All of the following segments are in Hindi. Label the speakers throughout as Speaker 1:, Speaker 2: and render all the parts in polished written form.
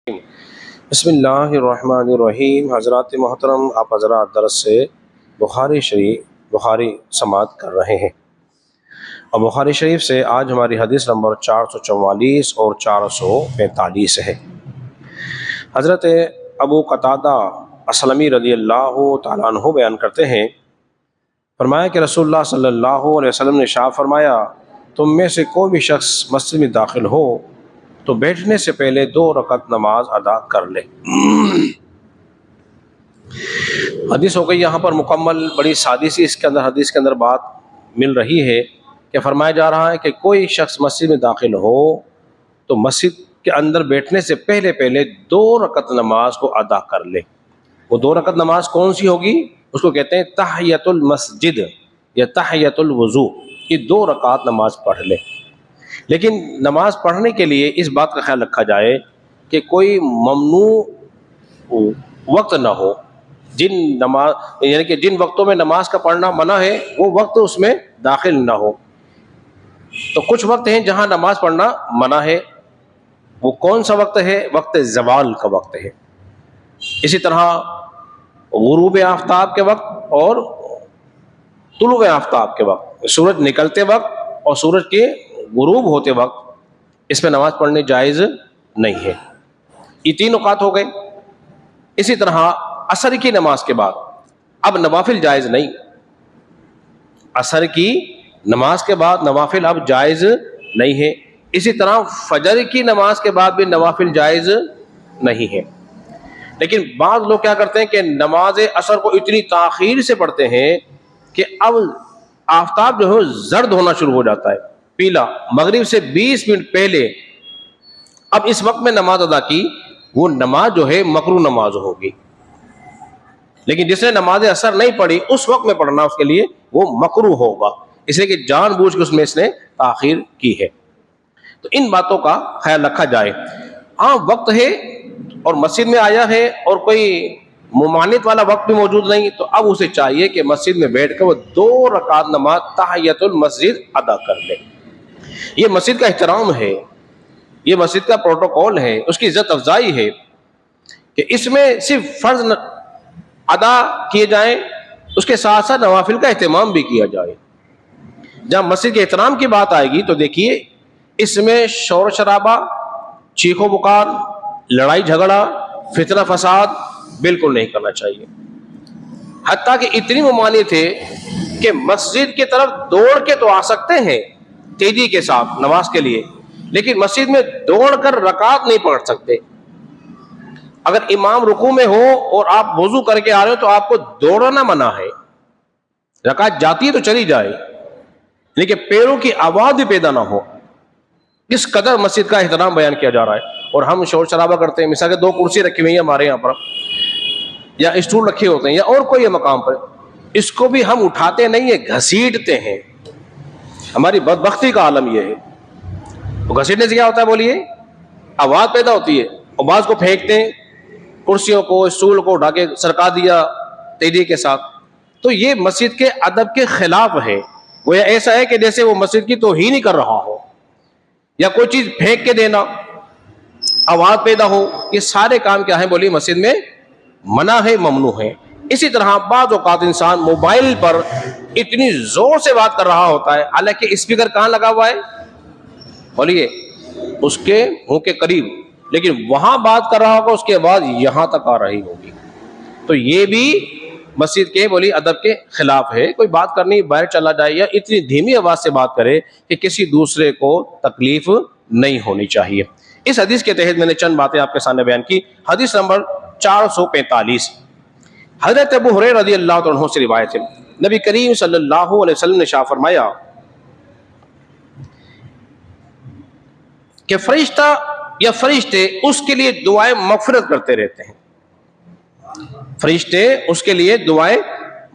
Speaker 1: बिस्मिल्लाहिर्रहमानिर्रहीम। हज़रात मोहतरम, आप हज़रात दरस से बुखारी समात कर रहे हैं और बुखारी शरीफ से आज हमारी हदीस नंबर 444 और 445 है। हज़रत अबू कतादा असलमी रज़ियल्लाहु ताला अन्हु बयान करते हैं, फरमाया कि रसूलुल्लाह सल्लल्लाहु अलैहि वसल्लम ने इरशाद फरमाया, तुम में से कोई भी शख्स मस्जिद में दाखिल हो तो बैठने से पहले 2 रकत नमाज अदा कर ले। हदीस हो गई यहाँ पर मुकम्मल। बड़ी सादी सी इसके अंदर हदीस के अंदर बात मिल रही है कि फरमाया जा रहा है कि कोई शख्स मस्जिद में दाखिल हो तो मस्जिद के अंदर बैठने से पहले 2 रकत नमाज को अदा कर ले। वो 2 रकत नमाज कौन सी होगी? उसको कहते हैं तहियतुल मस्जिद या तहियतुल वज़ू। ये 2 रकात नमाज पढ़ ले। लेकिन नमाज पढ़ने के लिए इस बात का ख्याल रखा जाए कि कोई ममनू वक्त ना हो। यानी कि जिन वक्तों में नमाज का पढ़ना मना है वो वक्त उसमें दाखिल ना हो। तो कुछ वक्त हैं जहां नमाज पढ़ना मना है। वो कौन सा वक्त है? वक्त ज़वाल का वक्त है। इसी तरह गुरूब आफ्ताब के वक्त और तुलुए आफ्ताब के वक्त, सूरज निकलते वक्त और सूरज के गुरूब होते वक्त इसमें नमाज पढ़नी जायज़ नहीं है। ये 3 औकात हो गए। इसी तरह असर की नमाज के बाद अब नवाफिल जायज़ नहीं। असर की नमाज के बाद नवाफिल अब जायज़ नहीं है। इसी तरह फजर की नमाज के बाद भी नवाफिल जायज़ नहीं है। लेकिन बाद लोग क्या करते हैं कि नमाज असर को इतनी ताखीर से पढ़ते हैं कि अब आफ्ताब जो है जर्द होना शुरू हो जाता है, पीला, मगरिब से 20 मिनट पहले अब इस वक्त में नमाज अदा की, वो नमाज जो है मकरू नमाज होगी। लेकिन जिसने नमाज असर नहीं पढ़ी उस वक्त में पढ़ना उसके लिए वो मकरू होगा, इसलिए कि जानबूझ के उसमें इसने ताखीर की है। तो इन बातों का ख्याल रखा जाए। हाँ, वक्त है और मस्जिद में आया है और कोई मुमानित वाला वक्त भी मौजूद नहीं, तो अब उसे चाहिए कि मस्जिद में बैठकर वो 2 रकात नमाज तहियतुल मस्जिद अदा कर ले। ये मस्जिद का एहतराम है, ये मस्जिद का प्रोटोकॉल है, उसकी इज्जत अफजाई है कि इसमें सिर्फ फर्ज अदा किए जाएं, उसके साथ साथ नवाफिल का एहतमाम भी किया जाए। जब मस्जिद के एहतराम की बात आएगी तो देखिए इसमें शोर शराबा, चीखो पुकार, लड़ाई झगड़ा, फितना फसाद बिल्कुल नहीं करना चाहिए। हत्ता कि इतनी मुमानियत है कि मस्जिद की तरफ दौड़ के तो आ सकते हैं तेजी के साथ नमाज के लिए, लेकिन मस्जिद में दौड़कर रकात नहीं पढ़ सकते। अगर इमाम रुकू में हो और आप वुजू करके आ रहे हो तो आपको दौड़ना मना है। रकात जाती है तो चली जाए, लेकिन पैरों की आवाज भी पैदा ना हो। इस कदर मस्जिद का एहतराम बयान किया जा रहा है और हम शोर शराबा करते हैं। मिसाल के 2 कुर्सी रखी हुई है हमारे यहाँ पर या स्टूल रखे होते हैं या और कोई मकाम पर, इसको भी हम उठाते नहीं है, घसीटते हैं। हमारी बदबख्ती का आलम यह है। तो घसीटने से क्या होता है बोलिए? आवाज पैदा होती है और बाज को फेंकते हैं, कुर्सियों को स्टूल को उठा के सरका दिया तेजी के साथ। तो ये मस्जिद के अदब के खिलाफ है। वो ऐसा है कि जैसे वो मस्जिद की तौहीन ही कर रहा हो या कोई चीज फेंक के देना, आवाज पैदा हो, ये सारे काम क्या है बोलिए मस्जिद में मना है, ममनू है। इसी तरह बाज़ औक़ात इंसान मोबाइल पर इतनी जोर से बात कर रहा होता है, हालांकि स्पीकर कहाँ लगा हुआ है बोलिए? उसके मुंह के करीब, लेकिन वहां बात कर रहा होगा उसकी आवाज यहां तक आ रही होगी। तो ये भी मस्जिद के बोलिए अदब के खिलाफ है। कोई बात करनी बाहर चला जाए या इतनी धीमी आवाज से बात करे कि किसी दूसरे को तकलीफ नहीं होनी चाहिए। इस हदीस के तहत मैंने चंद बातें आपके सामने बयान की। हदीस नंबर 445 हजरत अबू हुरैरा रज़ियल्लाहु अन्हु से रिवायत है, नबी करीम सल्लल्लाहु अलैहि वसल्लम ने इरशाद फरमाया कि फरिश्ता या फरिश्ते उसके लिए दुआएं मगफिरत करते रहते हैं। फरिश्ते उसके लिए दुआएं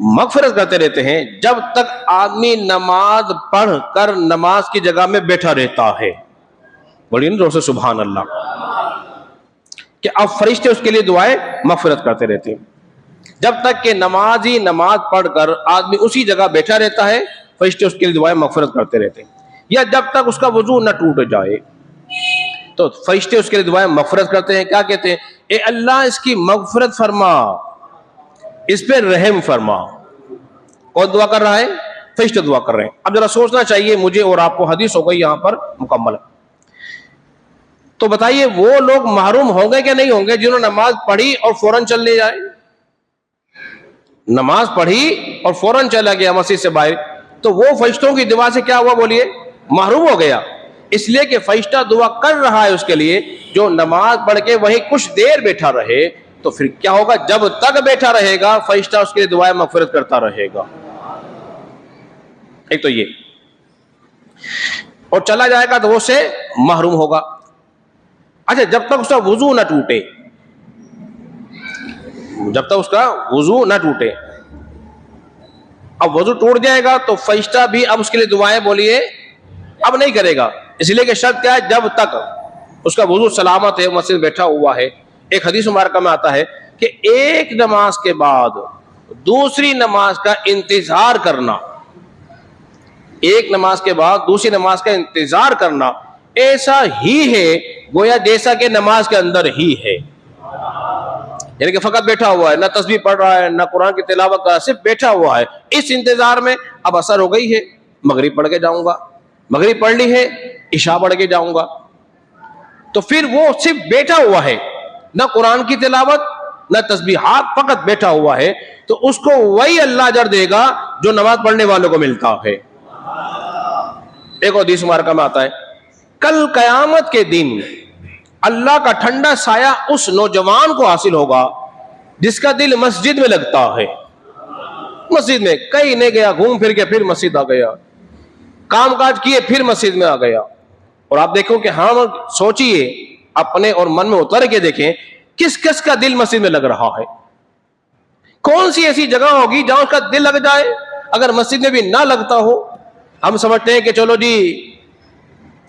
Speaker 1: मगफिरत करते रहते हैं जब तक आदमी नमाज पढ़ कर नमाज की जगह में बैठा रहता है। बोलिए ना दोस्तों, सुभान अल्लाह। कि अब फरिश्ते उसके लिए दुआएं मगफिरत करते रहते हैं जब तक कि नमाजी नमाज पढ़कर आदमी उसी जगह बैठा रहता है, फरिश्ते उसके लिए दुआएं मगफिरत करते रहते हैं, या जब तक उसका वजू न टूट जाए। तो फरिश्ते उसके लिए दुआएं मगफिरत करते हैं। क्या कहते हैं? ए अल्लाह इसकी मगफिरत फरमा, इस पे रहम फरमा। कौन दुआ कर रहा है? फरिश्ते दुआ कर रहे हैं। अब जरा सोचना चाहिए मुझे और आपको, हदीस हो गई यहां पर मुकम्मल। तो बताइए वो लोग महरूम होंगे कि नहीं होंगे जिन्होंने नमाज पढ़ी और फौरन चले जाए? नमाज पढ़ी और फौरन चला गया मस्जिद से बाहर, तो वो फरिश्तों की दुआ से क्या हुआ? बोलिए, महरूम हो गया। इसलिए कि फरिश्ता दुआ कर रहा है उसके लिए, जो नमाज पढ़ के वहीं कुछ देर बैठा रहे, तो फिर क्या होगा? जब तक बैठा रहेगा फरिश्ता उसके लिए दुआएं मगफिरत करता रहेगा। एक तो ये, और चला जाएगा तो वो से महरूम होगा। अच्छा, जब तक उसका वुजू ना टूटे, जब तक उसका वुजू ना टूटे। अब वुजू टूट जाएगा तो फरिश्ता भी अब उसके लिए दुआएं, बोलिए, अब नहीं करेगा। इसलिए कि शर्त क्या है? जब तक उसका वुजू सलामत है, मस्जिद बैठा हुआ है। एक हदीस मुबारक में आता है कि एक नमाज के बाद दूसरी नमाज का इंतजार करना, एक नमाज के बाद दूसरी नमाज का इंतजार करना ऐसा ही है गोया जैसा कि नमाज के अंदर ही है। यानी कि फकत बैठा हुआ है, ना तस्बीह पढ़ रहा है, ना कुरान की तिलावत कर रहा है, सिर्फ बैठा हुआ है। इस इंतजार में अब असर हो गई है, मगरिब पढ़ के जाऊंगा, मगरिब पढ़ ली है, इशा पढ़ के जाऊंगा। तो फिर वो सिर्फ बैठा हुआ है, ना कुरान की तिलावत ना तस्बीहात, फकत बैठा हुआ है। तो उसको वही अल्लाह अजर देगा जो नमाज पढ़ने वालों को मिलता है। एक हदीस मुबारक में आता है, कल कयामत के दिन अल्लाह का ठंडा साया उस नौजवान को हासिल होगा जिसका दिल मस्जिद में लगता है। मस्जिद में कहीं नहीं गया, घूम फिर के फिर मस्जिद आ गया, कामकाज किए फिर मस्जिद में आ गया। और आप देखो कि हम सोचिए, अपने और मन में उतर के देखें, किस किस का दिल मस्जिद में लग रहा है? कौन सी ऐसी जगह होगी जहां उसका दिल लग जाए? अगर मस्जिद में भी ना लगता हो, हम समझते हैं कि चलो जी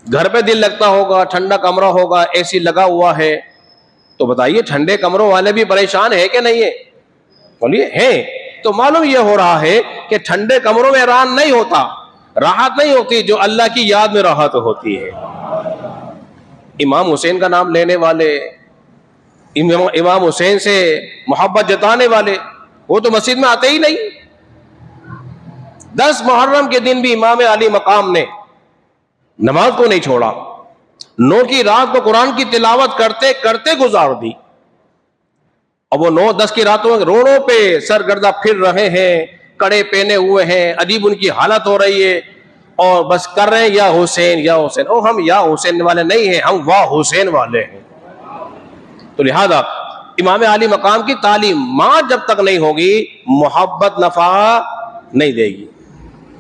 Speaker 1: घर पे दिल लगता होगा, ठंडा कमरा होगा, एसी लगा हुआ है। तो बताइए ठंडे कमरों वाले भी परेशान है कि नहीं है? बोलिए, है। तो मालूम यह हो रहा है कि ठंडे कमरों में आराम नहीं होता, राहत नहीं होती, जो अल्लाह की याद में राहत होती है। इमाम हुसैन का नाम लेने वाले, इमाम हुसैन से मोहब्बत जताने वाले, वो तो मस्जिद में आते ही नहीं। 10 मुहर्रम के दिन भी इमाम अली मकाम ने नमाज को नहीं छोड़ा, 9 की रात को कुरान की तिलावत करते करते गुजार दी। अब वो 9-10 की रातों में रोडों पे सरगर्दा फिर रहे हैं, कड़े पहने हुए हैं, अजीब उनकी हालत हो रही है, और बस कर रहे हैं या हुसैन या हुसैन। ओ, हम या हुसैन वाले नहीं हैं, हम वाह हुसैन वाले हैं। तो लिहाजा इमाम अली मकाम की तालीम मां जब तक नहीं होगी, मोहब्बत नफा नहीं देगी।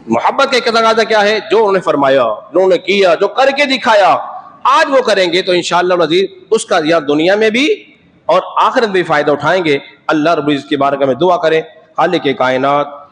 Speaker 1: मोहब्बत का तकाज़ा क्या है? जो उन्होंने फरमाया, जो उन्होंने किया, जो करके दिखाया, आज वो करेंगे तो इंशाअल्लाह अज़ीज़ उसका या दुनिया में भी और आखिरत में भी फायदा उठाएंगे। अल्लाह रब्बुल इज़्ज़त के बारे में दुआ करें, खालिक़ कायनात